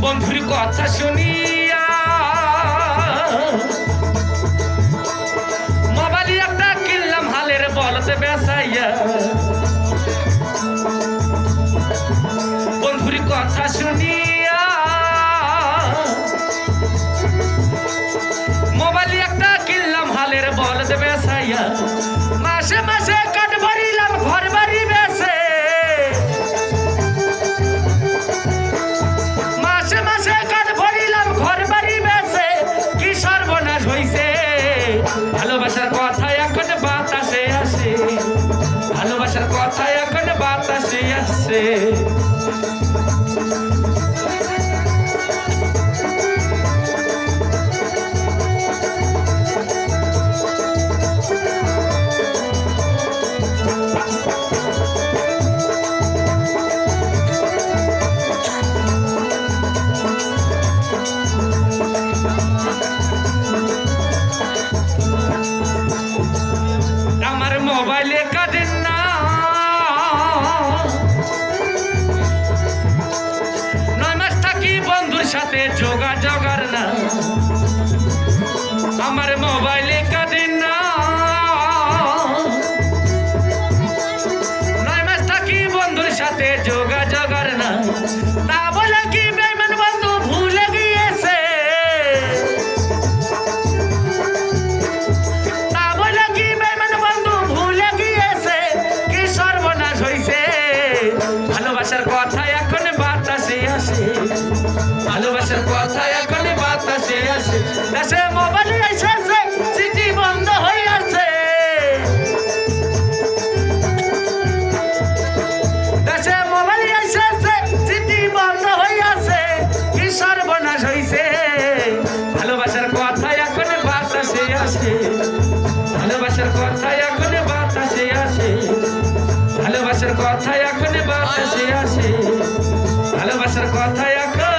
বন্ধুর কথা শুনিয়া মোবাইল একটা কিনলাম হালের বলতে বেসাইয়া। বন্ধুর কথা শুনিয়া মোবাইল একটা কিনলাম হালের বলতে বেসাইয়া। মাসে মাসে কাঠ ভরিলাম ঘর বাড়ি বেসে। মাসে মাসে কাঠ ভরিলাম ঘর বাড়ি বেসে। কি সর্বনাশ হইছে ভালোবাসার কথা এখন বাতাসে আসে। ভালোবাসার কথা এখন বাতাসে আসে। আমার মোবাইলে কাটেন না নয় মাস থাকি বন্ধুর সাথে যোগাযোগের না। আমার মোবাইলে কাটেন না নয় মাস থাকি বন্ধুর সাথে যোগাযোগের না। তা বলে কি বেঈমান বন্ধু ভুলে গিয়েছে। তা বলে কি বেঈমান বন্ধু ভুলে গিয়েছে। কি সর্বনাশ হইছে ভালোবাসার কথা এখন বাতাসে আসে। ভালোবাসার কথা এখন বাতাসে আসে। দেশে মোবাইল এসেছে সিটি বন্ধ হয়ে আছে। দেশে মোবাইল এসেছে সিটি বন্ধ হয়ে আছে। কি সর্বনাশ হইছে ভালোবাসার কথা এখন বাতাসে আসে। ভালোবাসার কথা এখন বাতাসে আসে। ভালোবাসার কথা এখন বাতাসে আসে। ভালোবাসার কথা এখন